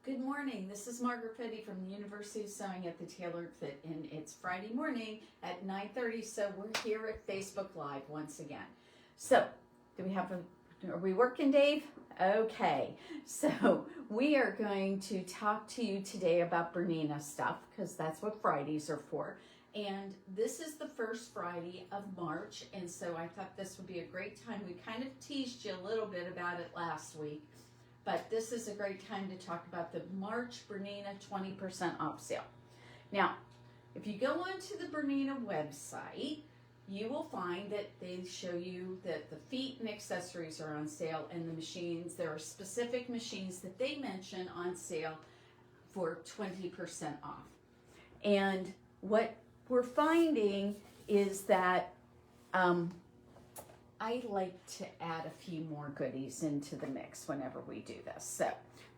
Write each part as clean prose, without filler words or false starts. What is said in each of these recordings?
Good morning. This is Margaret Fetty from the University of Sewing at the Tailored Fit, and it's Friday morning at 9:30. So we're here at Facebook Live once again. So, are we working, Dave? Okay. So we are going to talk to you today about Bernina stuff because that's what Fridays are for. And this is the first Friday of March, and so I thought this would be a great time. We kind of teased you a little bit about it last week. But this is a great time to talk about the March Bernina 20% off sale. Now, if you go onto the Bernina website, you will find that they show you that the feet and accessories are on sale, and the machines, there are specific machines that they mention on sale for 20% off. And what we're finding is that I like to add a few more goodies into the mix whenever we do this. So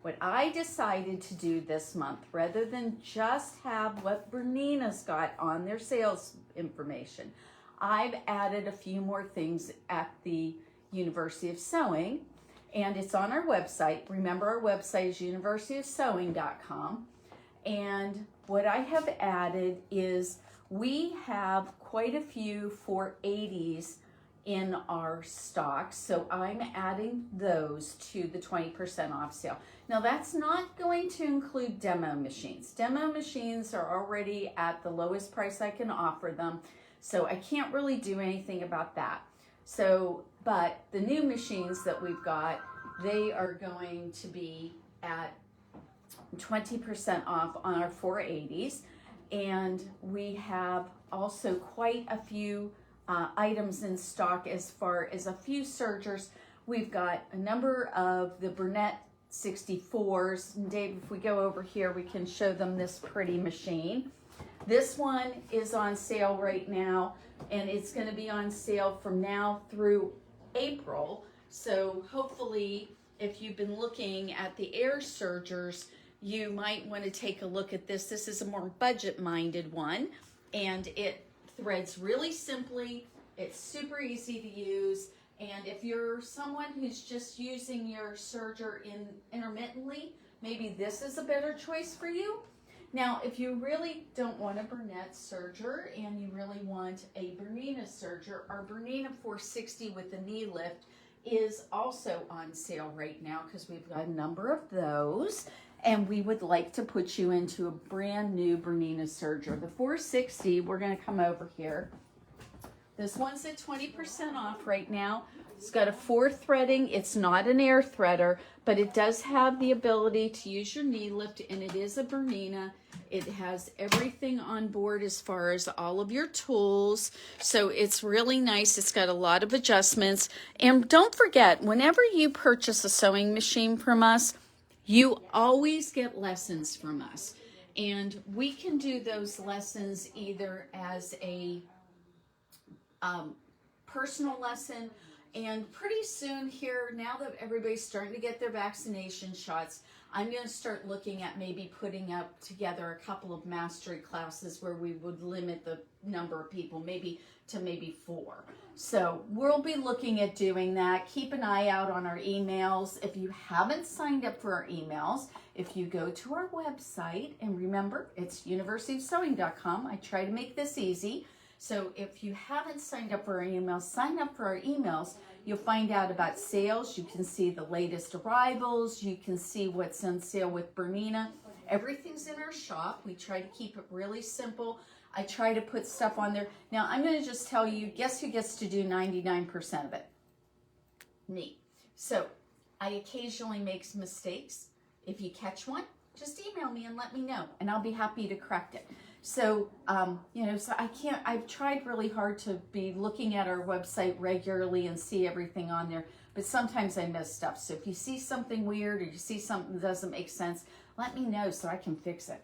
what I decided to do this month, rather than just have what Bernina's got on their sales information, I've added a few more things at the University of Sewing, and it's on our website. Remember, our website is universityofsewing.com, and what I have added is we have quite a few 480s in our stock, so I'm adding those to the 20% off sale. Now that's not going to include demo machines. Demo machines are already at the lowest price I can offer them, so I can't really do anything about that. So, but the new machines that we've got, they are going to be at 20% off on our 480s, and we have also quite a few items in stock as far as a few sergers. We've got a number of the Bernina 64s. And Dave, if we go over here, we can show them this pretty machine. This one is on sale right now, and it's going to be on sale from now through April. So hopefully, if you've been looking at the air sergers, you might want to take a look at this. This is a more budget-minded one, and it threads really simply. It's super easy to use, and if you're someone who's just using your serger intermittently, maybe this is a better choice for you. Now, if you really don't want a Bernina serger and you really want a Bernina serger, our Bernina 460 with the knee lift is also on sale right now because we've got a number of those. And we would like to put you into a brand new Bernina serger. The 460, we're going to come over here. This one's at 20% off right now. It's got a 4 threading. It's not an air threader, but it does have the ability to use your knee lift, and it is a Bernina. It has everything on board as far as all of your tools, so it's really nice. It's got a lot of adjustments. And don't forget, whenever you purchase a sewing machine from us, you always get lessons from us, and we can do those lessons either as a personal lesson, and pretty soon here, now that everybody's starting to get their vaccination shots, I'm going to start looking at maybe putting up together a couple of mastery classes where we would limit the number of people to maybe 4. So we'll be looking at doing that. Keep an eye out on our emails. If you haven't signed up for our emails, if you go to our website, and remember, it's universityofsewing.com. I try to make this easy. So if you haven't signed up for our emails, sign up for our emails. You'll find out about sales. You can see the latest arrivals. You can see what's on sale with Bernina. Everything's in our shop. We try to keep it really simple. I try to put stuff on there. Now, I'm going to just tell you, guess who gets to do 99% of it? Me. So I occasionally make mistakes. If you catch one, just email me and let me know, and I'll be happy to correct it. So, so I've tried really hard to be looking at our website regularly and see everything on there, but sometimes I miss stuff. So if you see something weird or you see something that doesn't make sense, let me know so I can fix it.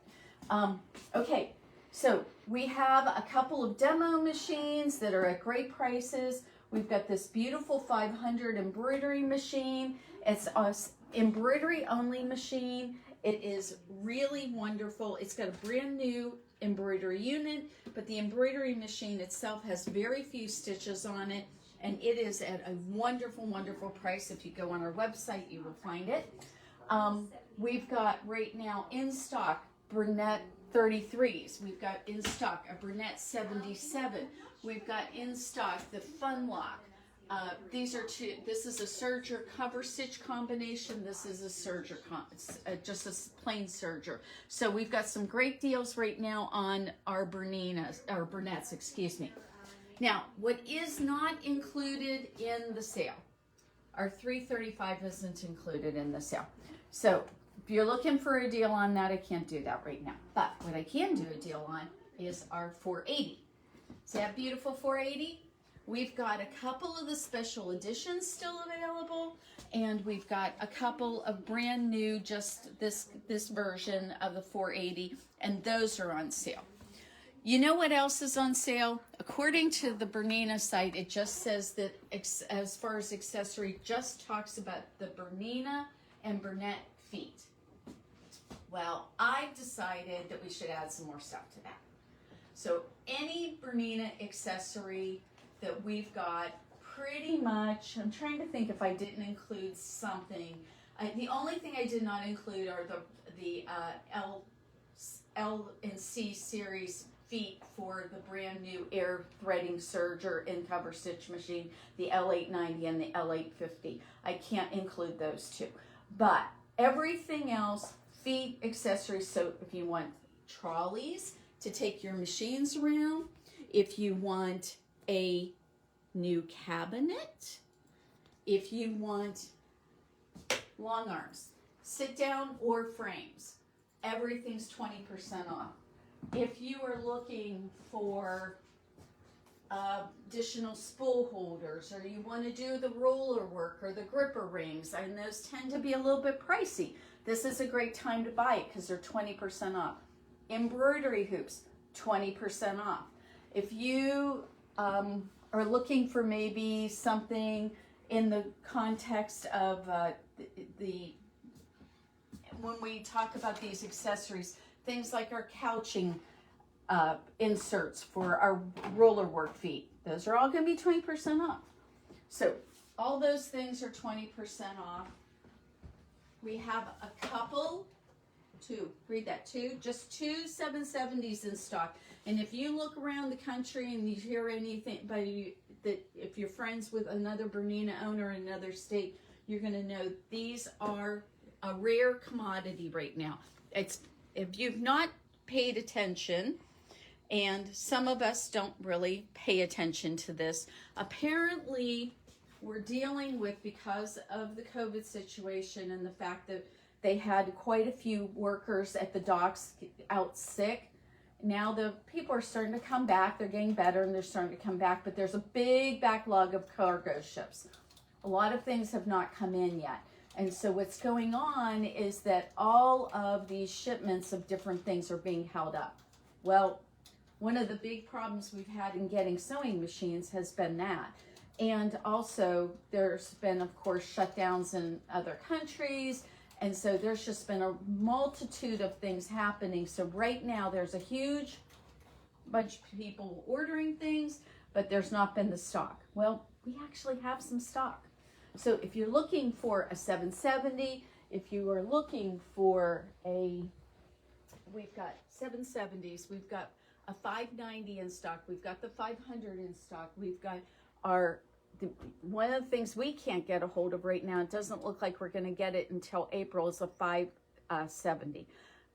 Okay, so we have a couple of demo machines that are at great prices. We've got this beautiful 500 embroidery machine. It's an embroidery only machine. It is really wonderful. It's got a brand new embroidery unit, but the embroidery machine itself has very few stitches on it, and it is at a wonderful, wonderful price. If you go on our website, you will find it. We've got right now in stock Bernina 33s. We've got in stock a Bernina 77. We've got in stock the Fun Lock. These are two. This is a serger cover stitch combination. This is a serger, just a plain serger. So we've got some great deals right now on our Berninas, excuse me. Now, what is not included in the sale? Our $335 isn't included in the sale. So if you're looking for a deal on that, I can't do that right now. But what I can do a deal on is our $480. See that beautiful $480? We've got a couple of the special editions still available, and we've got a couple of brand new, just this version of the $480, and those are on sale. You know what else is on sale? According to the Bernina site, it just says that as far as accessory, just talks about the Bernina and Bernette feet. Well, I've decided that we should add some more stuff to that. So any Bernina accessory that we've got, pretty much, I'm trying to think if I didn't include something. The only thing I did not include are the L and C series feet for the brand new air threading serger and cover stitch machine, the L890 and the L850. I can't include those two. But everything else, feet, accessories, so if you want trolleys to take your machines around, if you want a new cabinet, if you want long arms, sit down or frames, everything's 20% off. If you are looking for additional spool holders, or you want to do the roller work or the gripper rings, and those tend to be a little bit pricey, this is a great time to buy it because they're 20% off. Embroidery hoops, 20% off. If you are looking for maybe something in the context of when we talk about these accessories, things like our couching inserts for our roller work feet, those are all going to be 20% off. So all those things are 20% off. We have a couple, just two 770s in stock. And if you look around the country and you hear anything, that if you're friends with another Bernina owner in another state, you're going to know these are a rare commodity right now. If you've not paid attention, and some of us don't really pay attention to this, apparently we're dealing with, because of the COVID situation and the fact that they had quite a few workers at the docks out sick. Now the people are starting to come back. They're getting better and they're starting to come back, but there's a big backlog of cargo ships. A lot of things have not come in yet. And so what's going on is that all of these shipments of different things are being held up. Well, one of the big problems we've had in getting sewing machines has been that. And also there's been, of course, shutdowns in other countries. And so there's just been a multitude of things happening. So right now there's a huge bunch of people ordering things, but there's not been the stock. Well, we actually have some stock. So if you're looking for a 770, if you are looking for we've got 770s, we've got a 590 in stock, we've got the 500 in stock, we've got one of the things we can't get a hold of right now, it doesn't look like we're going to get it until April, is a 570.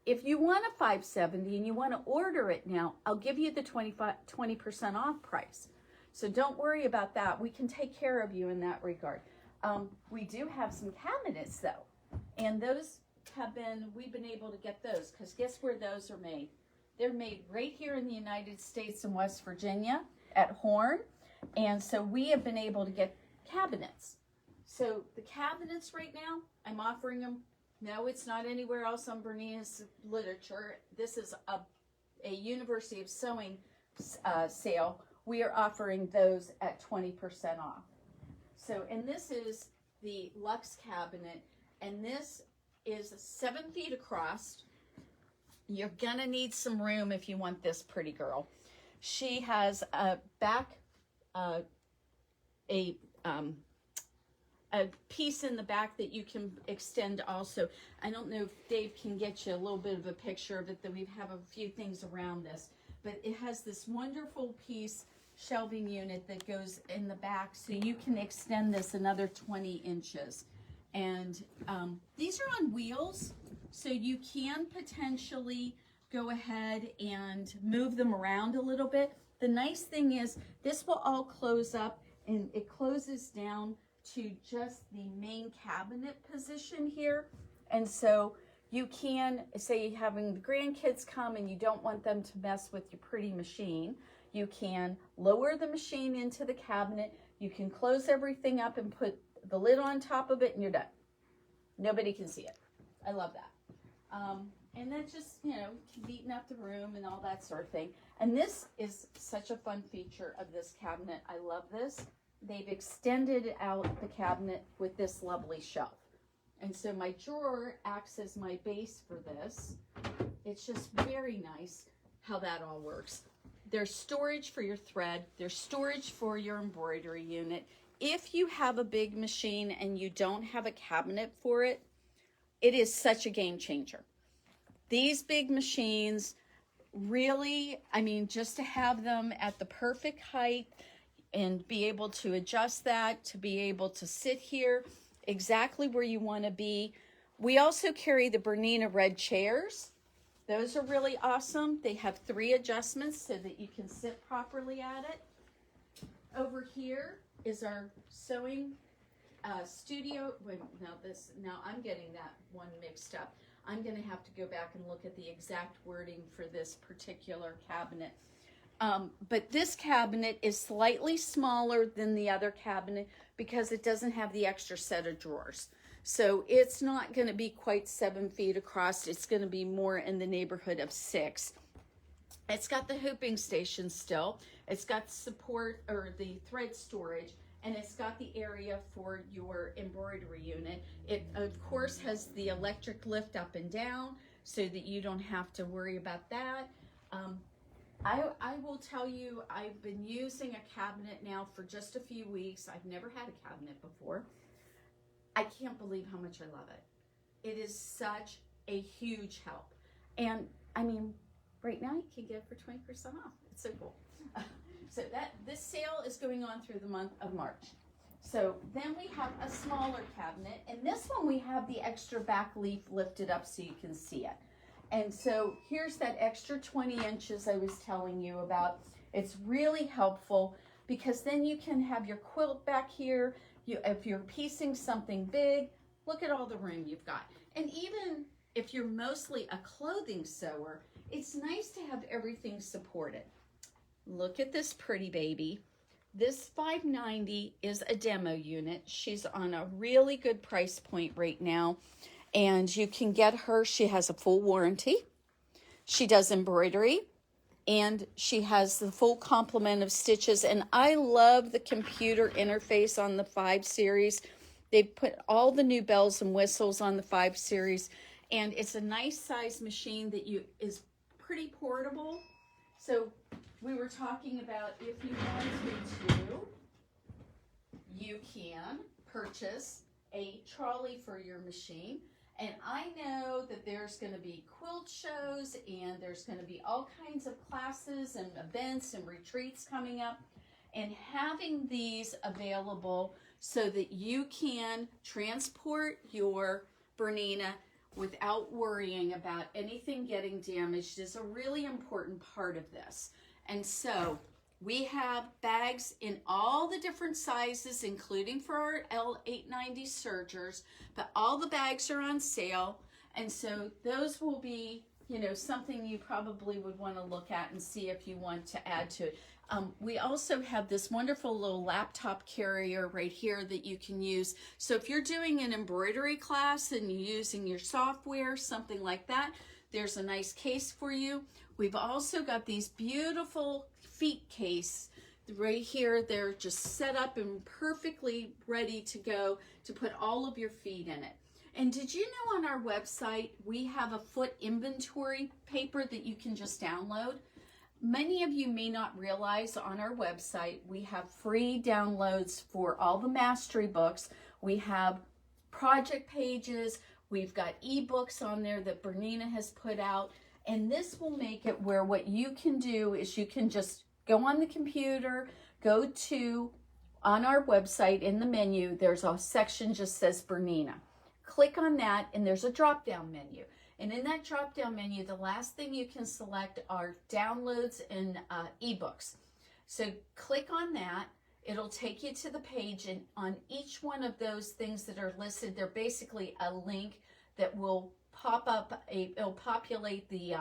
If you want a 570 and you want to order it now, I'll give you the 20% off price. So don't worry about that. We can take care of you in that regard. We do have some cabinets though, and those we've been able to get those, because guess where those are made? They're made right here in the United States in West Virginia at Horn. And so we have been able to get cabinets. So the cabinets right now, I'm offering them. No, it's not anywhere else on Bernina's literature. This is a University of Sewing sale. We are offering those at 20% off. So, and this is the Lux Cabinet, and this is 7 feet across. You're gonna need some room if you want this pretty girl. She has a back, a piece in the back that you can extend also. I don't know if Dave can get you a little bit of a picture of it, that we have a few things around this, but it has this wonderful piece shelving unit that goes in the back, so you can extend this another 20 inches. And these are on wheels, so you can potentially go ahead and move them around a little bit. The nice thing is this will all close up, and it closes down to just the main cabinet position here. And so you can, say you're having the grandkids come and you don't want them to mess with your pretty machine, you can lower the machine into the cabinet, you can close everything up and put the lid on top of it, and you're done. Nobody can see it. I love that. And then just, you know, neaten up the room and all that sort of thing. And this is such a fun feature of this cabinet. I love this. They've extended out the cabinet with this lovely shelf. And so my drawer acts as my base for this. It's just very nice how that all works. There's storage for your thread. There's storage for your embroidery unit. If you have a big machine and you don't have a cabinet for it, it is such a game changer. These big machines really, I mean, just to have them at the perfect height and be able to adjust that, to be able to sit here exactly where you want to be. We also carry the Bernina red chairs. Those are really awesome. They have 3 adjustments so that you can sit properly at it. Over here is our sewing studio. Wait, now I'm getting that one mixed up. I'm going to have to go back and look at the exact wording for this particular cabinet. But this cabinet is slightly smaller than the other cabinet because it doesn't have the extra set of drawers. So it's not going to be quite 7 feet across. It's going to be more in the neighborhood of 6. It's got the hooping station still. It's got support, or the thread storage, and it's got the area for your embroidery unit. It, of course, has the electric lift up and down so that you don't have to worry about that. I will tell you, I've been using a cabinet now for just a few weeks. I've never had a cabinet before. I can't believe how much I love it. It is such a huge help. And I mean, right now you can get it for 20% off. It's so cool. So this sale is going on through the month of March. So then we have a smaller cabinet, and this one we have the extra back leaf lifted up so you can see it. And so here's that extra 20 inches I was telling you about. It's really helpful because then you can have your quilt back here. If you're piecing something big, look at all the room you've got. And even if you're mostly a clothing sewer, it's nice to have everything supported. Look at this pretty baby. This $5.90 is a demo unit. She's on a really good price point right now. And you can get her, she has a full warranty. She does embroidery. And she has the full complement of stitches. And I love the computer interface on the 5 series. They put all the new bells and whistles on the 5 series. And it's a nice size machine that is pretty portable. So we were talking about if you wanted to, you can purchase a trolley for your machine. And I know that there's going to be quilt shows and there's going to be all kinds of classes and events and retreats coming up. And having these available so that you can transport your Bernina without worrying about anything getting damaged is a really important part of this. And so we have bags in all the different sizes, including for our L890 sergers, but all the bags are on sale. And so those will be, you know, something you probably would want to look at and see if you want to add to it. We also have this wonderful little laptop carrier right here that you can use. So if you're doing an embroidery class and you're using your software, something like that, there's a nice case for you. We've also got these beautiful feet case right here. They're just set up and perfectly ready to go to put all of your feet in it. And did you know on our website we have a foot inventory paper that you can just download? Many of you may not realize on our website we have free downloads for all the mastery books. We have project pages. We've got ebooks on there that Bernina has put out. And this will make it where what you can do is you can just go on the computer, go to, on our website in the menu, there's a section just says Bernina. Click on that and there's a drop down menu. And in that drop down menu, the last thing you can select are downloads and ebooks. So click on that. It'll take you to the page, and on each one of those things that are listed, they're basically a link that will pop up, it'll populate the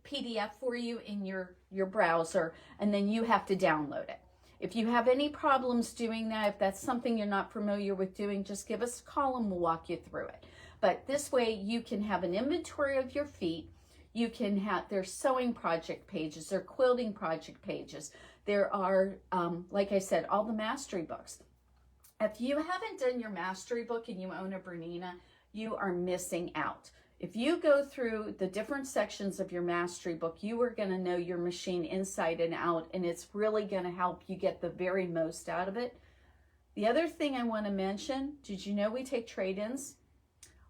PDF for you in your browser, and then you have to download it. If you have any problems doing that, if that's something you're not familiar with doing, just give us a call and we'll walk you through it. But this way you can have an inventory of your feet. You can have, there's sewing project pages, there are quilting project pages. There are, like I said, all the mastery books. If you haven't done your mastery book and you own a Bernina, you are missing out. If you go through the different sections of your mastery book, you are going to know your machine inside and out, and it's really going to help you get the very most out of it. The other thing I want to mention, did you know we take trade-ins?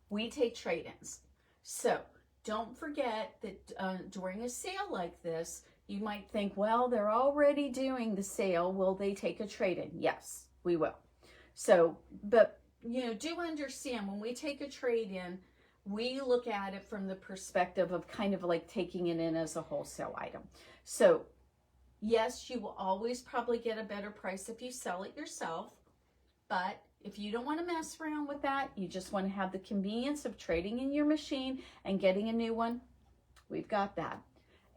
We take trade-ins. So don't forget that during a sale like this, you might think, well, they're already doing the sale. Will they take a trade-in? Yes, we will. So, but, you know, do understand when we take a trade-in, we look at it from the perspective of kind of like taking it in as a wholesale item. So, yes, you will always probably get a better price if you sell it yourself. But if you don't want to mess around with that, you just want to have the convenience of trading in your machine and getting a new one, we've got that.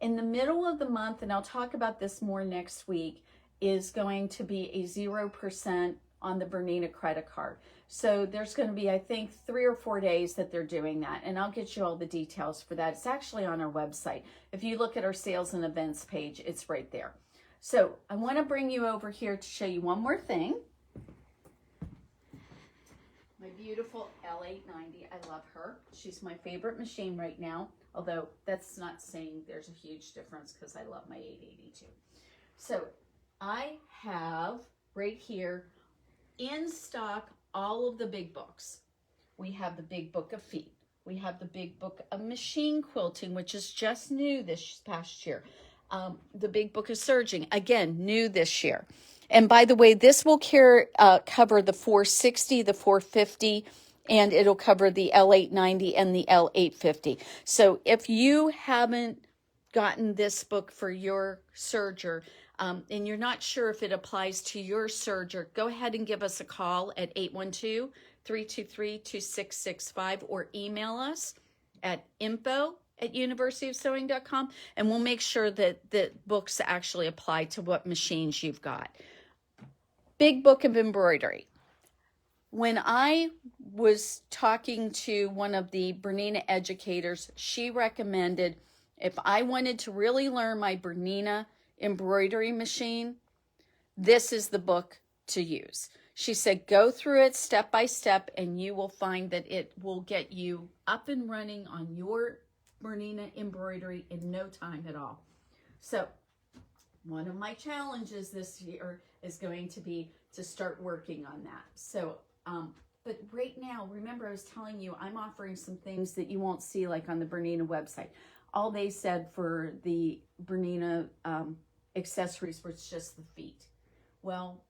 In the middle of the month, and I'll talk about this more next week, is going to be a 0% on the Bernina credit card. So there's going to be, I think, 3 or 4 days that they're doing that, and I'll get you all the details for that. It's actually on our website. If you look at our sales and events page, it's right there. So I want to bring you over here to show you one more thing. My beautiful L890. I love her. She's my favorite machine right now. Although that's not saying there's a huge difference because I love my 882. So I have right here in stock all of the big books. We have the Big Book of Feet. We have the Big Book of Machine Quilting, which is just new this past year. The Big Book of Serging, again, new this year. And by the way, this will cover the 460, the 450, and it'll cover the L890 and the L850. So if you haven't gotten this book for your serger, and you're not sure if it applies to your serger, go ahead and give us a call at 812-323-2665 or email us at info@universityofsewing.com, and we'll make sure that the books actually apply to what machines you've got. Big Book of Embroidery. When I was talking to one of the Bernina educators, she recommended if I wanted to really learn my Bernina embroidery machine, this is the book to use. She said, go through it step by step and you will find that it will get you up and running on your Bernina embroidery in no time at all. So one of my challenges this year is going to be to start working on that. So, but right now, remember I was telling you, I'm offering some things that you won't see like on the Bernina website. All they said for the Bernina accessories was just the feet. Well,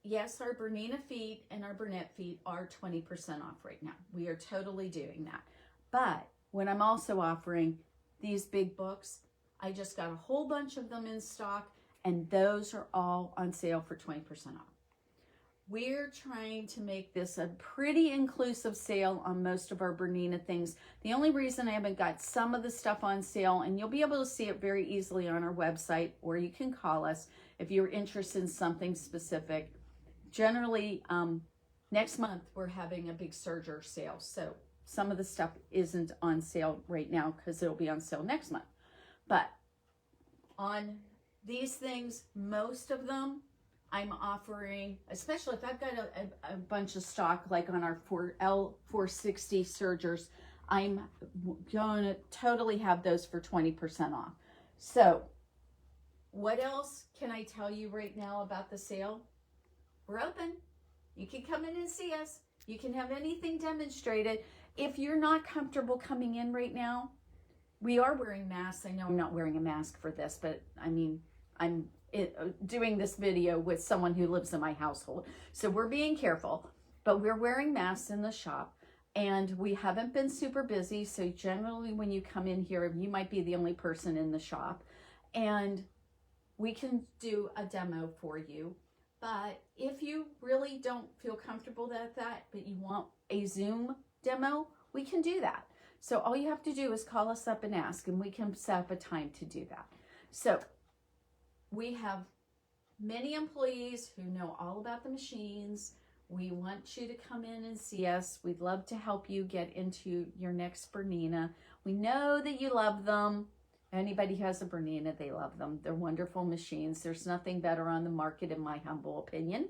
yes, our Bernina feet and our Bernette feet are 20% off right now. We are totally doing that. But when I'm also offering these big books, I just got a whole bunch of them in stock, and those are all on sale for 20% off. We're trying to make this a pretty inclusive sale on most of our Bernina things. The only reason I haven't got some of the stuff on sale, and you'll be able to see it very easily on our website, or you can call us if you're interested in something specific. Generally, next month we're having a big serger sale, so some of the stuff isn't on sale right now because it'll be on sale next month. But on these things, most of them, I'm offering, especially if I've got a bunch of stock like on our L460 sergers, I'm going to totally have those for 20% off. So what else can I tell you right now about the sale? We're open. You can come in and see us. You can have anything demonstrated. If you're not comfortable coming in right now, we are wearing masks. I know I'm not wearing a mask for this, but I mean, I'm doing this video with someone who lives in my household. So we're being careful, but we're wearing masks in the shop. And we haven't been super busy. So generally when you come in here, you might be the only person in the shop. And we can do a demo for you. But if you really don't feel comfortable with that, but you want a Zoom demo, we can do that. So all you have to do is call us up and ask, and we can set up a time to do that. So we have many employees who know all about the machines. We want you to come in and see us. We'd love to help you get into your next Bernina. We know that you love them. Anybody who has a Bernina, they love them. They're wonderful machines. There's nothing better on the market, in my humble opinion.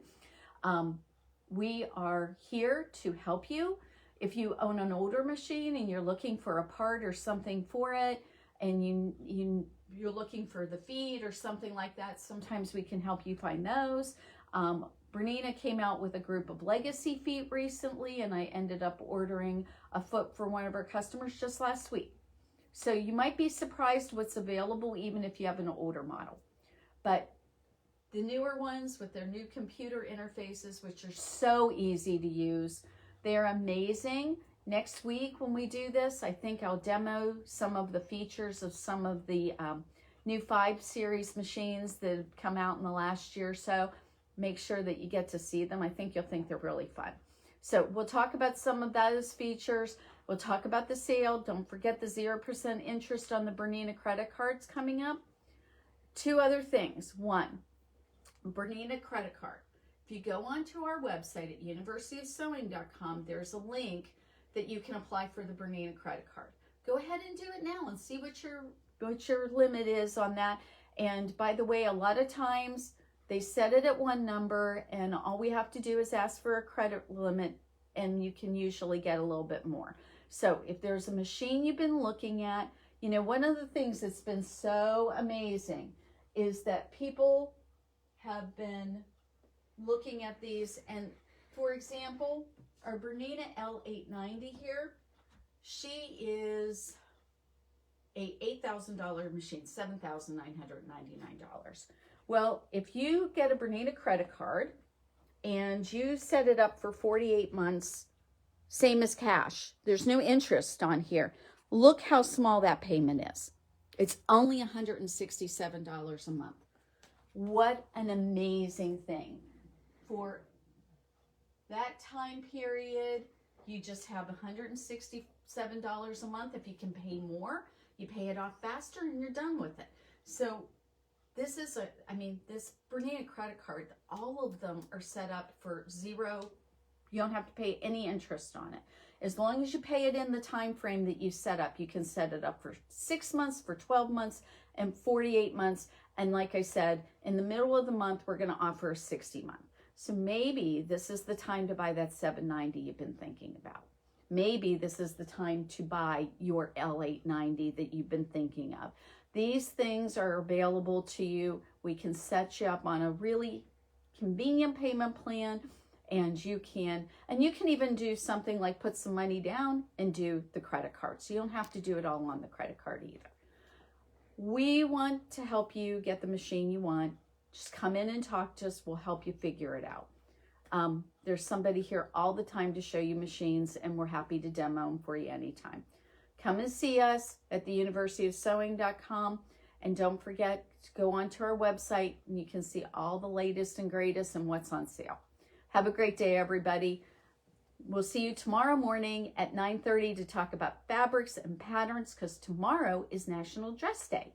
We are here to help you. If you own an older machine and you're looking for a part or something for it, and you're looking for the feet or something like that, sometimes we can help you find those. Bernina came out with a group of legacy feet recently, and I ended up ordering a foot for one of our customers just last week. So you might be surprised what's available even if you have an older model. But the newer ones with their new computer interfaces, which are so easy to use, they're amazing. Next week when we do this, I think I'll demo some of the features of some of the new 5 series machines that have come out in the last year or so. Make sure that you get to see them. I think you'll think they're really fun. So we'll talk about some of those features. We'll talk about the sale. Don't forget the 0% interest on the Bernina credit cards coming up. 2 other things. 1, Bernina credit card. If you go onto our website at universityofsewing.com, there's a link that you can apply for the Bernina credit card. Go ahead and do it now and see what your limit is on that. And by the way, a lot of times they set it at one number, and all we have to do is ask for a credit limit, and you can usually get a little bit more. So if there's a machine you've been looking at, you know, one of the things that's been so amazing is that people have been looking at these. And for example, our Bernina L890 here, she is a $8,000 machine, $7,999. Well, if you get a Bernina credit card and you set it up for 48 months, same as cash, there's no interest on here. Look how small that payment is. It's only $167 a month. What an amazing thing. For that time period, you just have $167 a month. If you can pay more, you pay it off faster and you're done with it. So this is this Bernina credit card, all of them are set up for 0. You don't have to pay any interest on it. As long as you pay it in the time frame that you set up, you can set it up for 6 months, for 12 months, and 48 months. And like I said, in the middle of the month, we're going to offer a 60-month. So maybe this is the time to buy that $790 you've been thinking about. Maybe this is the time to buy your L890 that you've been thinking of. These things are available to you. We can set you up on a really convenient payment plan, and you can even do something like put some money down and do the credit card. So you don't have to do it all on the credit card either. We want to help you get the machine you want. Just come in and talk to us. We'll help you figure it out. There's somebody here all the time to show you machines, and we're happy to demo them for you anytime. Come and see us at the universityofsewing.com, and don't forget to go onto our website and you can see all the latest and greatest and what's on sale. Have a great day, everybody. We'll see you tomorrow morning at 9:30 to talk about fabrics and patterns, because tomorrow is National Dress Day.